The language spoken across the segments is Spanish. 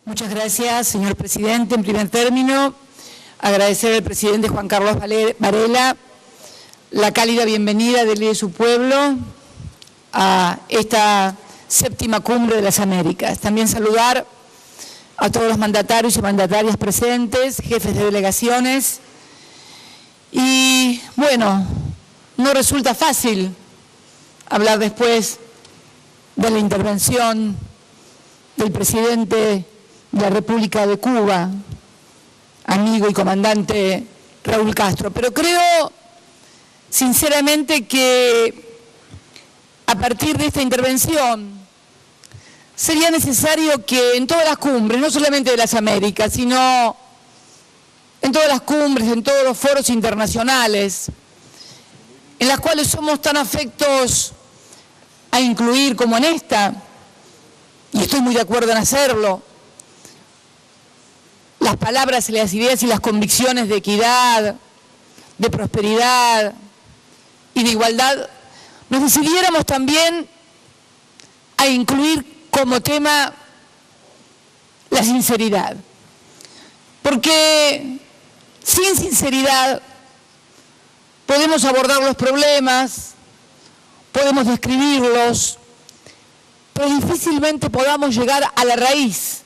Muchas gracias, señor presidente. En primer término, agradecer al presidente Juan Carlos Varela la cálida bienvenida de él y de su pueblo a esta séptima cumbre de las Américas. También saludar a todos los mandatarios y mandatarias presentes, jefes de delegaciones. Y bueno, no resulta fácil hablar después de la intervención del presidente de la República de Cuba, amigo y comandante Raúl Castro, pero creo sinceramente que a partir de esta intervención sería necesario que en todas las cumbres, no solamente de las Américas, sino en todas las cumbres, en todos los foros internacionales, en las cuales somos tan afectos a incluir como en esta, y estoy muy de acuerdo en hacerlo, las palabras, las ideas y las convicciones de equidad, de prosperidad y de igualdad, nos decidiéramos también a incluir como tema la sinceridad. Porque sin sinceridad podemos abordar los problemas, podemos describirlos, pero difícilmente podamos llegar a la raíz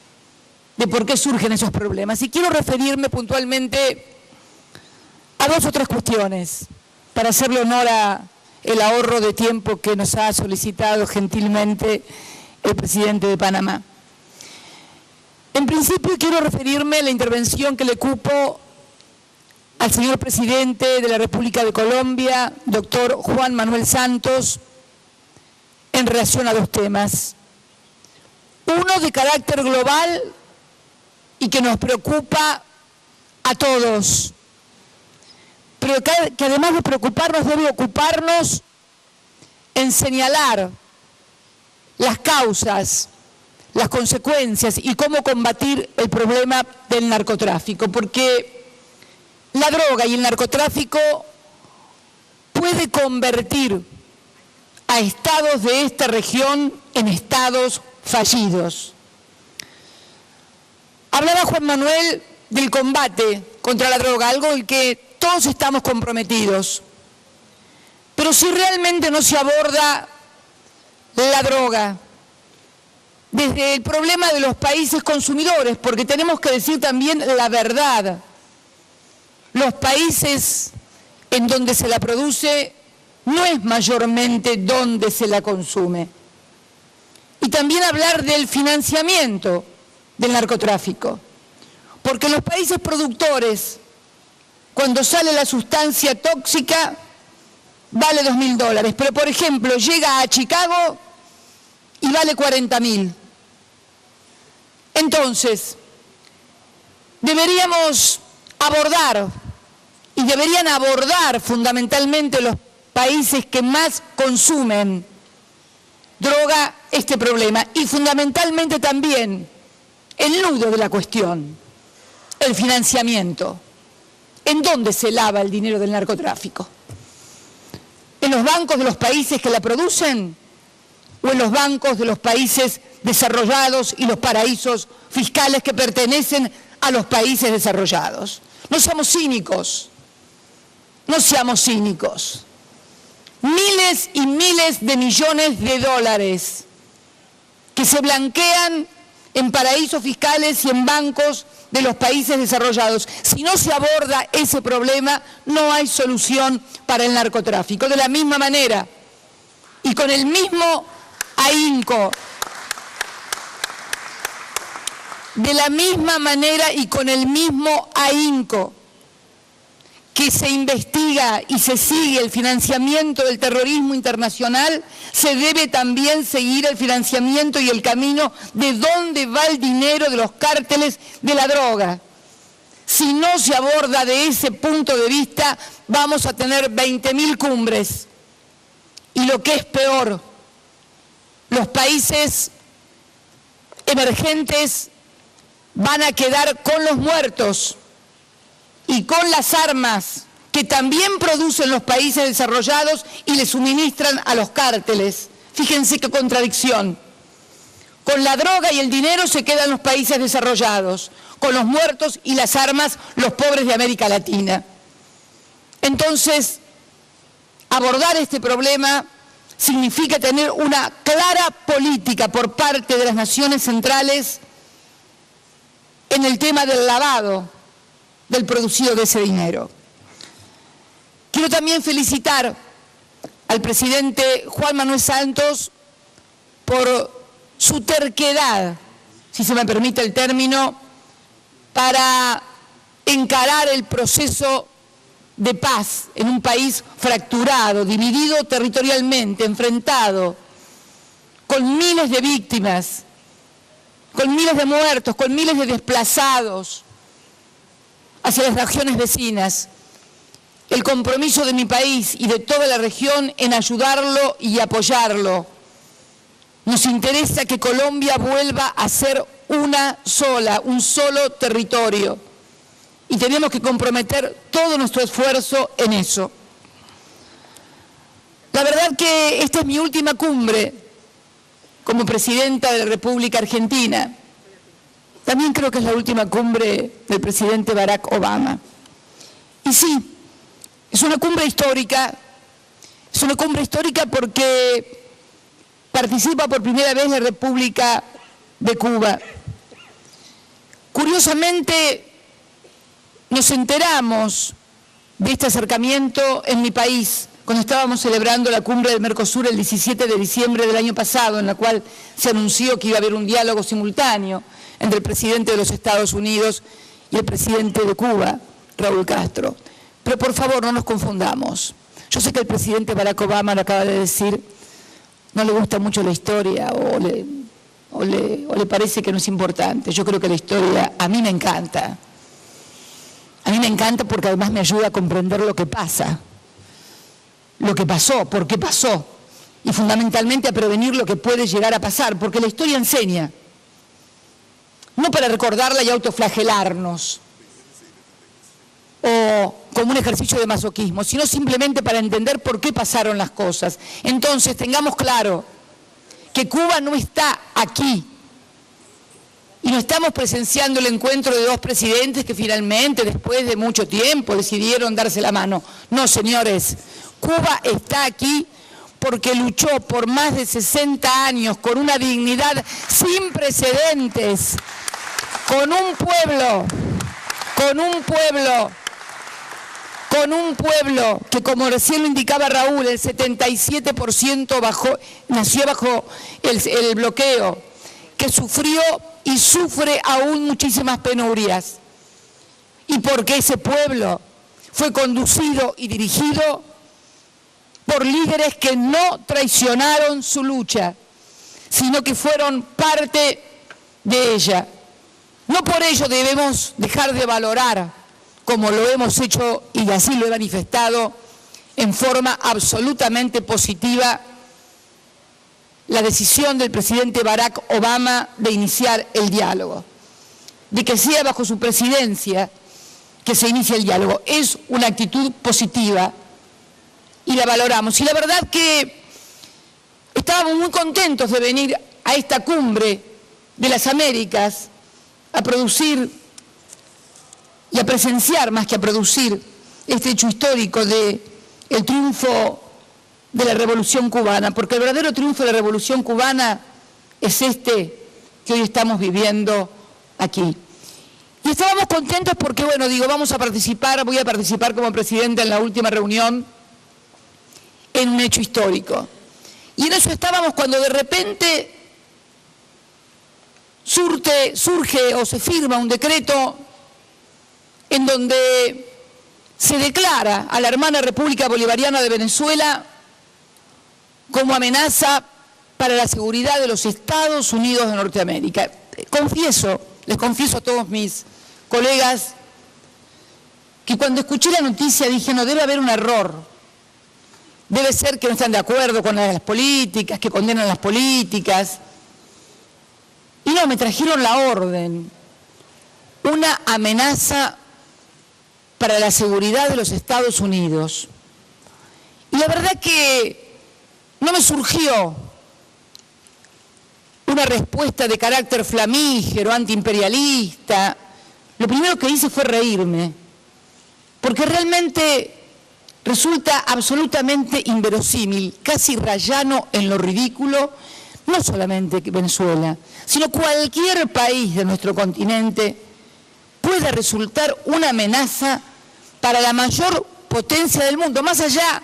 de por qué surgen esos problemas. Y quiero referirme puntualmente a dos o tres cuestiones, para hacerle honor al ahorro de tiempo que nos ha solicitado gentilmente el presidente de Panamá. En principio quiero referirme a la intervención que le cupo al señor presidente de la República de Colombia, doctor Juan Manuel Santos, en relación a dos temas. Uno de carácter global y que nos preocupa a todos, pero que además de preocuparnos debe ocuparnos en señalar las causas, las consecuencias y cómo combatir el problema del narcotráfico, porque la droga y el narcotráfico puede convertir a estados de esta región en estados fallidos. Hablaba Juan Manuel del combate contra la droga, algo en que todos estamos comprometidos. Pero si realmente no se aborda la droga desde el problema de los países consumidores, porque tenemos que decir también la verdad, los países en donde se la produce no es mayormente donde se la consume. Y también hablar del financiamiento del narcotráfico, porque los países productores, cuando sale la sustancia tóxica, vale $2.000, pero por ejemplo llega a Chicago y vale 40.000. Entonces, deberíamos abordar, y deberían abordar fundamentalmente los países que más consumen droga, este problema, y fundamentalmente también el nudo de la cuestión, el financiamiento. ¿En dónde se lava el dinero del narcotráfico? ¿En los bancos de los países que la producen o en los bancos de los países desarrollados y los paraísos fiscales que pertenecen a los países desarrollados? No seamos cínicos, no seamos cínicos. Miles y miles de millones de dólares que se blanquean en paraísos fiscales y en bancos de los países desarrollados. Si no se aborda ese problema, no hay solución para el narcotráfico. De la misma manera y con el mismo ahínco, de la misma manera y con el mismo ahínco que se investiga y se sigue el financiamiento del terrorismo internacional, se debe también seguir el financiamiento y el camino de dónde va el dinero de los cárteles de la droga. Si no se aborda de ese punto de vista, vamos a tener 20.000 cumbres. Y lo que es peor, los países emergentes van a quedar con los muertos y con las armas que también producen los países desarrollados y le suministran a los cárteles. Fíjense qué contradicción. Con la droga y el dinero se quedan los países desarrollados, con los muertos y las armas los pobres de América Latina. Entonces, abordar este problema significa tener una clara política por parte de las naciones centrales en el tema del lavado del producido de ese dinero. Quiero también felicitar al presidente Juan Manuel Santos por su terquedad, si se me permite el término, para encarar el proceso de paz en un país fracturado, dividido territorialmente, enfrentado, con miles de víctimas, con miles de muertos, con miles de desplazados hacia las regiones vecinas. El compromiso de mi país y de toda la región en ayudarlo y apoyarlo. Nos interesa que Colombia vuelva a ser una sola, un solo territorio. Y tenemos que comprometer todo nuestro esfuerzo en eso. La verdad que esta es mi última cumbre como presidenta de la República Argentina. También creo que es la última cumbre del presidente Barack Obama. Y sí, es una cumbre histórica porque participa por primera vez la República de Cuba. Curiosamente, nos enteramos de este acercamiento en mi país cuando estábamos celebrando la cumbre del Mercosur el 17 de diciembre del año pasado, en la cual se anunció que iba a haber un diálogo simultáneo entre el presidente de los Estados Unidos y el presidente de Cuba, Raúl Castro. Pero por favor, no nos confundamos. Yo sé que el presidente Barack Obama lo acaba de decir, no le gusta mucho la historia o le parece que no es importante. Yo creo que la historia a mí me encanta. A mí me encanta porque además me ayuda a comprender lo que pasa, lo que pasó, por qué pasó, y fundamentalmente a prevenir lo que puede llegar a pasar, porque la historia enseña, no para recordarla y autoflagelarnos, o como un ejercicio de masoquismo, sino simplemente para entender por qué pasaron las cosas. Entonces, tengamos claro que Cuba no está aquí, y no estamos presenciando el encuentro de dos presidentes que finalmente, después de mucho tiempo, decidieron darse la mano. No, señores, Cuba está aquí porque luchó por más de 60 años con una dignidad sin precedentes, con un pueblo que, como recién lo indicaba Raúl, el 77% nació bajo el bloqueo, que sufrió y sufre aún muchísimas penurias. Y porque ese pueblo fue conducido y dirigido por líderes que no traicionaron su lucha, sino que fueron parte de ella. No por ello debemos dejar de valorar, como lo hemos hecho y así lo he manifestado, en forma absolutamente positiva, la decisión del presidente Barack Obama de iniciar el diálogo, de que sea bajo su presidencia que se inicie el diálogo. Es una actitud positiva y la valoramos. Y la verdad que estábamos muy contentos de venir a esta cumbre de las Américas a producir y a presenciar, más que a producir, este hecho histórico del triunfo de la Revolución Cubana, porque el verdadero triunfo de la Revolución Cubana es este que hoy estamos viviendo aquí. Y estábamos contentos porque, bueno, digo, voy a participar como presidenta en la última reunión en un hecho histórico. Y en eso estábamos cuando de repente surge o se firma un decreto en donde se declara a la hermana República Bolivariana de Venezuela como amenaza para la seguridad de los Estados Unidos de Norteamérica. Les confieso a todos mis colegas que cuando escuché la noticia dije, no, debe haber un error. Debe ser que no están de acuerdo con las políticas, que condenan las políticas. Y no, me trajeron la orden. Una amenaza para la seguridad de los Estados Unidos. Y la verdad que no me surgió una respuesta de carácter flamígero, antiimperialista, lo primero que hice fue reírme, porque realmente resulta absolutamente inverosímil, casi rayano en lo ridículo, no solamente Venezuela, sino cualquier país de nuestro continente pueda resultar una amenaza para la mayor potencia del mundo. Más allá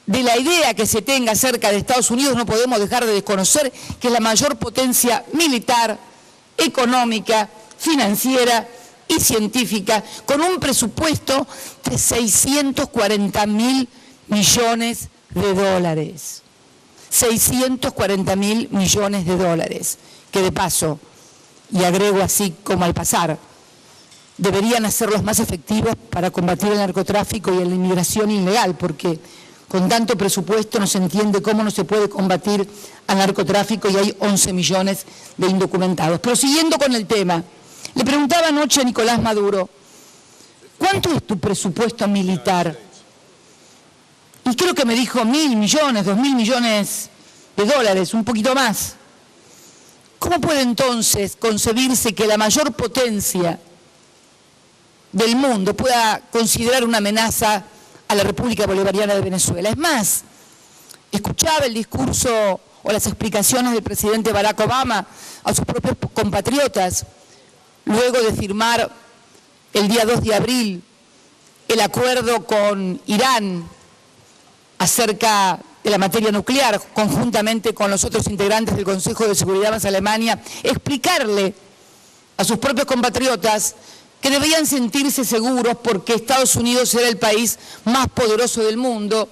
de la idea que se tenga acerca de Estados Unidos, no podemos dejar de desconocer que es la mayor potencia militar, económica, financiera y científica, con un presupuesto de 640.000 millones de dólares. 640.000 millones de dólares, que de paso, y agrego así como al pasar, deberían hacerlos más efectivos para combatir el narcotráfico y la inmigración ilegal, porque con tanto presupuesto no se entiende cómo no se puede combatir al narcotráfico y hay 11 millones de indocumentados. Pero siguiendo con el tema, le preguntaba anoche a Nicolás Maduro, ¿cuánto es tu presupuesto militar? Y creo que me dijo 1.000 millones, 2.000 millones de dólares, un poquito más. ¿Cómo puede entonces concebirse que la mayor potencia del mundo pueda considerar una amenaza a la República Bolivariana de Venezuela? Es más, escuchaba el discurso o las explicaciones del presidente Barack Obama a sus propios compatriotas luego de firmar el día 2 de abril el acuerdo con Irán acerca de la materia nuclear, conjuntamente con los otros integrantes del Consejo de Seguridad más Alemania, explicarle a sus propios compatriotas que debían sentirse seguros porque Estados Unidos era el país más poderoso del mundo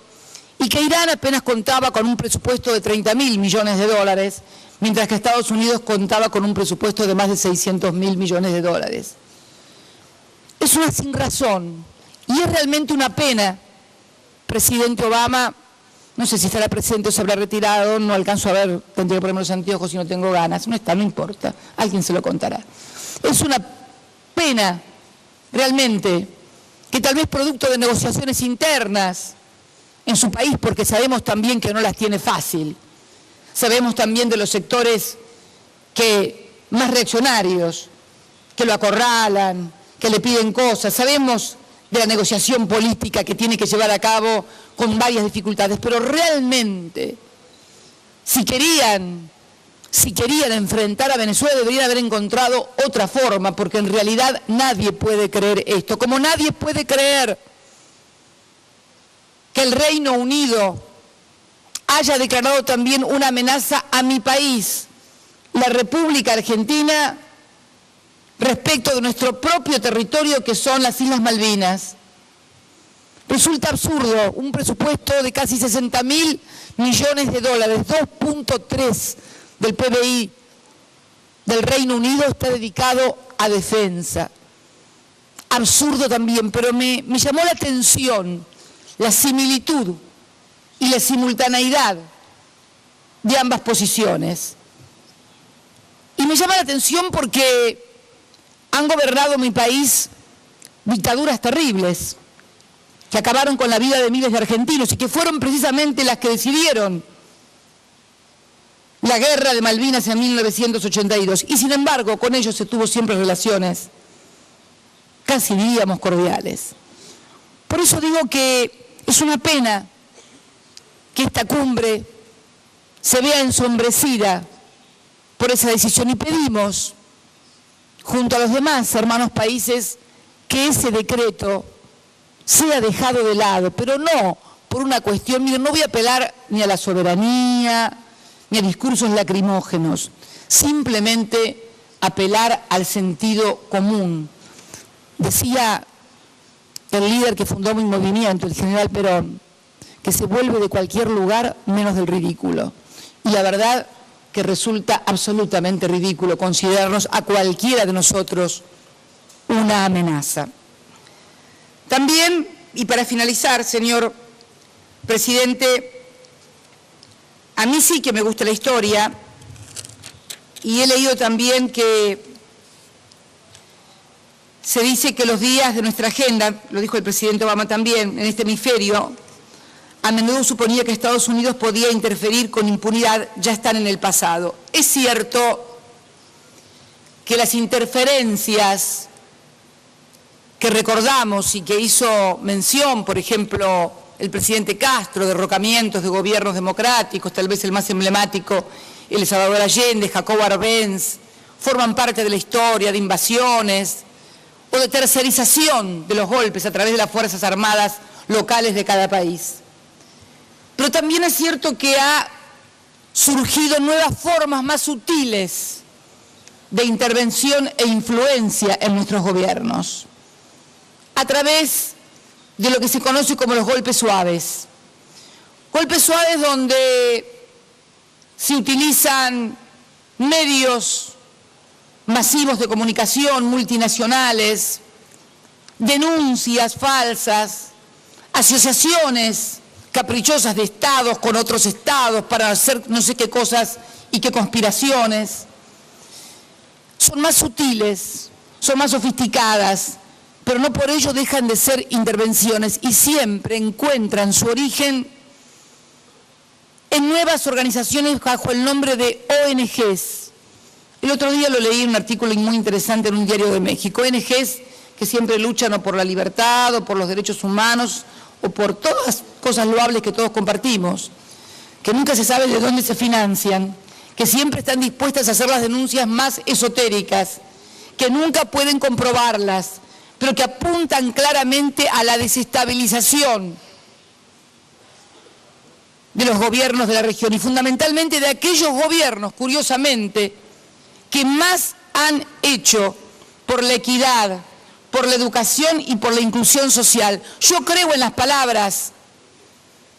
y que Irán apenas contaba con un presupuesto de 30.000 millones de dólares, mientras que Estados Unidos contaba con un presupuesto de más de 600.000 millones de dólares. Es una sinrazón y es realmente una pena. Presidente Obama, no sé si estará presente o se habrá retirado, no alcanzo a ver, tendría que ponerme los anteojos si no tengo ganas, no está, no importa, alguien se lo contará. Es una pena, realmente, que tal vez producto de negociaciones internas en su país, porque sabemos también que no las tiene fácil, sabemos también de los sectores que más reaccionarios, que lo acorralan, que le piden cosas, sabemos de la negociación política que tiene que llevar a cabo con varias dificultades, pero realmente, si querían enfrentar a Venezuela, deberían haber encontrado otra forma, porque en realidad nadie puede creer esto, como nadie puede creer que el Reino Unido haya declarado también una amenaza a mi país, la República Argentina, respecto de nuestro propio territorio que son las Islas Malvinas. Resulta absurdo, un presupuesto de casi 60.000 millones de dólares, 2.3 del PBI del Reino Unido está dedicado a defensa. Absurdo también, pero me llamó la atención la similitud y la simultaneidad de ambas posiciones. Y me llama la atención porque han gobernado mi país dictaduras terribles que acabaron con la vida de miles de argentinos y que fueron precisamente las que decidieron la guerra de Malvinas en 1982. Y sin embargo, con ellos se tuvo siempre relaciones, casi diríamos cordiales. Por eso digo que es una pena que esta cumbre se vea ensombrecida por esa decisión y pedimos, junto a los demás hermanos países, que ese decreto sea dejado de lado, pero no por una cuestión, miren, no voy a apelar ni a la soberanía, ni a discursos lacrimógenos, simplemente apelar al sentido común. Decía el líder que fundó mi movimiento, el general Perón, que se vuelve de cualquier lugar menos del ridículo. Y la verdad que resulta absolutamente ridículo considerarnos a cualquiera de nosotros una amenaza. También, y para finalizar, señor presidente, a mí sí que me gusta la historia y he leído también que se dice que los días de nuestra agenda, lo dijo el presidente Obama también, en este hemisferio, a menudo suponía que Estados Unidos podía interferir con impunidad, ya están en el pasado. Es cierto que las interferencias que recordamos y que hizo mención, por ejemplo, el presidente Castro, derrocamientos de gobiernos democráticos, tal vez el más emblemático, el Salvador Allende, Jacobo Arbenz, forman parte de la historia de invasiones o de tercerización de los golpes a través de las Fuerzas Armadas locales de cada país. Pero también es cierto que ha surgido nuevas formas más sutiles de intervención e influencia en nuestros gobiernos, a través de lo que se conoce como los golpes suaves. Golpes suaves donde se utilizan medios masivos de comunicación multinacionales, denuncias falsas, asociaciones caprichosas de estados con otros estados para hacer no sé qué cosas y qué conspiraciones. Son más sutiles, son más sofisticadas, pero no por ello dejan de ser intervenciones y siempre encuentran su origen en nuevas organizaciones bajo el nombre de ONGs. El otro día lo leí en un artículo muy interesante en un diario de México. ONGs que siempre luchan o por la libertad o por los derechos humanos o por todas las cosas loables que todos compartimos, que nunca se sabe de dónde se financian, que siempre están dispuestas a hacer las denuncias más esotéricas, que nunca pueden comprobarlas, pero que apuntan claramente a la desestabilización de los gobiernos de la región y fundamentalmente de aquellos gobiernos, curiosamente, que más han hecho por la equidad, por la educación y por la inclusión social. Yo creo en las palabras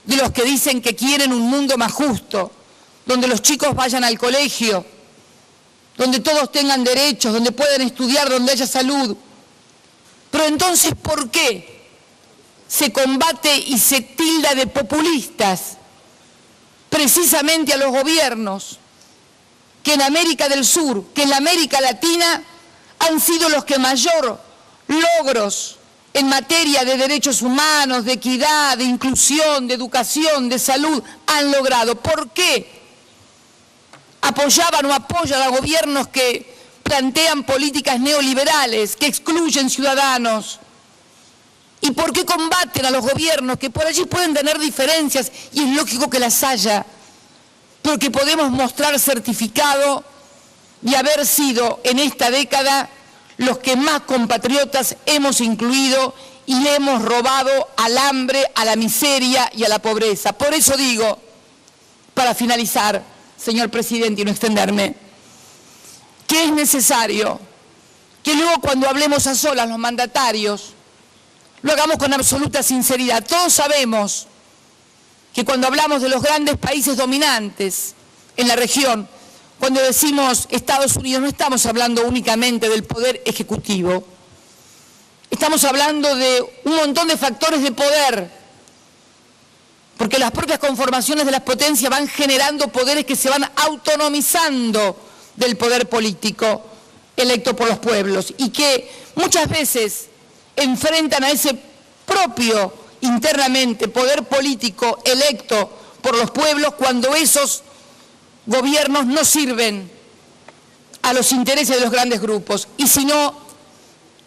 de los que dicen que quieren un mundo más justo, donde los chicos vayan al colegio, donde todos tengan derechos, donde puedan estudiar, donde haya salud. Pero entonces, ¿por qué se combate y se tilda de populistas precisamente a los gobiernos que en América del Sur, que en la América Latina han sido los que mayor logros en materia de derechos humanos, de equidad, de inclusión, de educación, de salud han logrado? ¿Por qué apoyaban o apoyan a gobiernos que plantean políticas neoliberales, que excluyen ciudadanos? ¿Y por qué combaten a los gobiernos que por allí pueden tener diferencias, y es lógico que las haya, pero que podemos mostrar certificado de haber sido en esta década los que más compatriotas hemos incluido y le hemos robado al hambre, a la miseria y a la pobreza? Por eso digo, para finalizar, señor presidente, y no extenderme, que es necesario que luego cuando hablemos a solas los mandatarios, lo hagamos con absoluta sinceridad. Todos sabemos que cuando hablamos de los grandes países dominantes en la región, cuando decimos Estados Unidos, no estamos hablando únicamente del poder ejecutivo, estamos hablando de un montón de factores de poder, porque las propias conformaciones de las potencias van generando poderes que se van autonomizando del poder político electo por los pueblos y que muchas veces enfrentan a ese propio internamente poder político electo por los pueblos cuando esos gobiernos no sirven a los intereses de los grandes grupos. Y si no,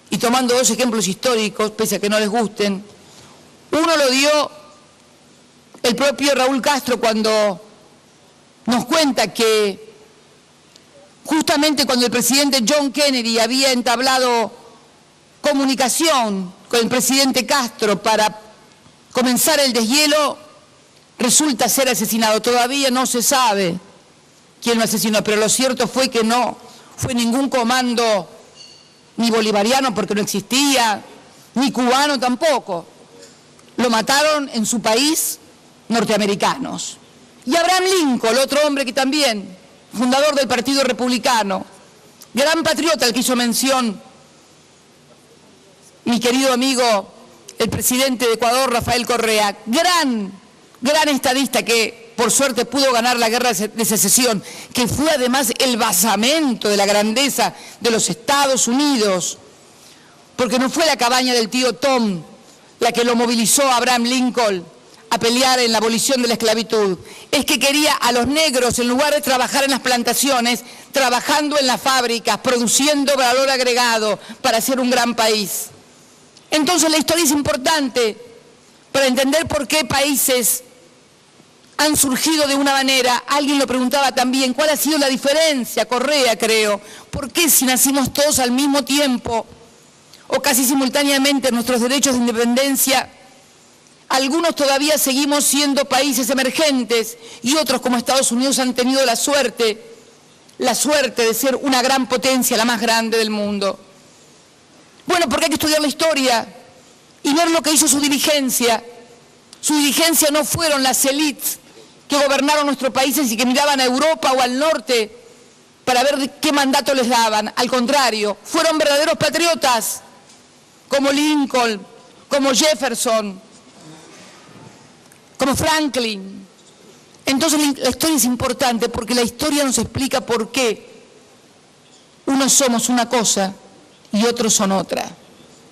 y tomando dos ejemplos históricos, pese a que no les gusten, uno lo dio el propio Raúl Castro cuando nos cuenta que justamente cuando el presidente John Kennedy había entablado comunicación con el presidente Castro para comenzar el deshielo, resulta ser asesinado. Todavía no se sabe quién lo asesinó, pero lo cierto fue que no fue ningún comando ni bolivariano porque no existía, ni cubano tampoco. Lo mataron en su país norteamericanos. Y Abraham Lincoln, otro hombre que también, fundador del Partido Republicano, gran patriota al que hizo mención mi querido amigo, el presidente de Ecuador, Rafael Correa, gran estadista que por suerte pudo ganar la guerra de secesión, que fue además el basamento de la grandeza de los Estados Unidos, porque no fue la cabaña del tío Tom la que lo movilizó a Abraham Lincoln a pelear en la abolición de la esclavitud, es que quería a los negros, en lugar de trabajar en las plantaciones, trabajando en las fábricas, produciendo valor agregado para hacer un gran país. Entonces la historia es importante para entender por qué países han surgido de una manera. Alguien lo preguntaba también, ¿cuál ha sido la diferencia? Correa, creo. ¿Por qué si nacimos todos al mismo tiempo o casi simultáneamente nuestros derechos de independencia, algunos todavía seguimos siendo países emergentes y otros como Estados Unidos han tenido la suerte de ser una gran potencia, la más grande del mundo? Bueno, porque hay que estudiar la historia y ver lo que hizo su dirigencia. Su dirigencia no fueron las élites que gobernaron nuestros países y que miraban a Europa o al norte para ver qué mandato les daban. Al contrario, fueron verdaderos patriotas, como Lincoln, como Jefferson, como Franklin. Entonces la historia es importante porque la historia nos explica por qué unos somos una cosa y otros son otra,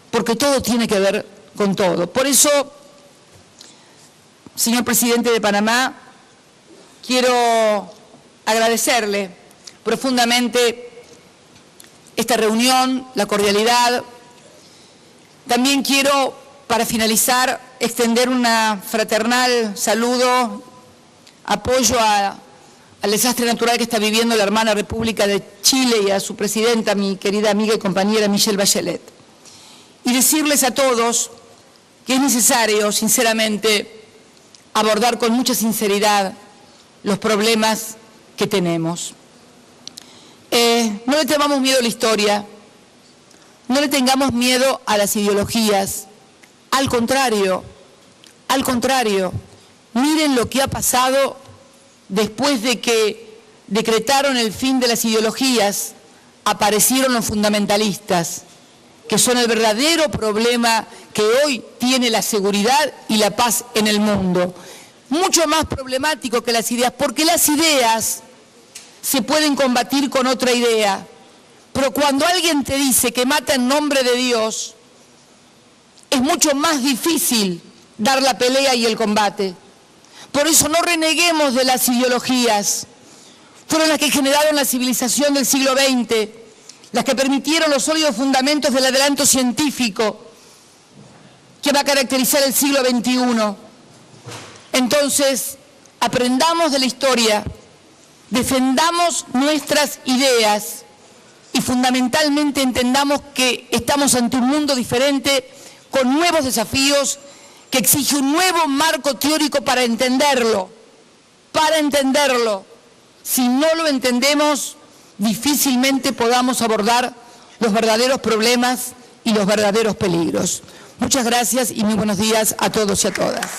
porque todo tiene que ver con todo. Por eso, señor presidente de Panamá, quiero agradecerle profundamente esta reunión, la cordialidad. También quiero, para finalizar, extender una fraternal saludo, apoyo al desastre natural que está viviendo la hermana República de Chile y a su presidenta, mi querida amiga y compañera Michelle Bachelet. Y decirles a todos que es necesario, sinceramente, abordar con mucha sinceridad los problemas que tenemos. No le tengamos miedo a la historia, no le tengamos miedo a las ideologías, al contrario, miren lo que ha pasado después de que decretaron el fin de las ideologías, aparecieron los fundamentalistas, que son el verdadero problema que hoy tiene la seguridad y la paz en el mundo. Mucho más problemático que las ideas, porque las ideas se pueden combatir con otra idea, pero cuando alguien te dice que mata en nombre de Dios, es mucho más difícil dar la pelea y el combate. Por eso no reneguemos de las ideologías. Fueron las que generaron la civilización del siglo XX, las que permitieron los sólidos fundamentos del adelanto científico que va a caracterizar el siglo XXI. Entonces, aprendamos de la historia, defendamos nuestras ideas y fundamentalmente entendamos que estamos ante un mundo diferente, con nuevos desafíos, que exige un nuevo marco teórico para entenderlo. Si no lo entendemos, difícilmente podamos abordar los verdaderos problemas y los verdaderos peligros. Muchas gracias y muy buenos días a todos y a todas.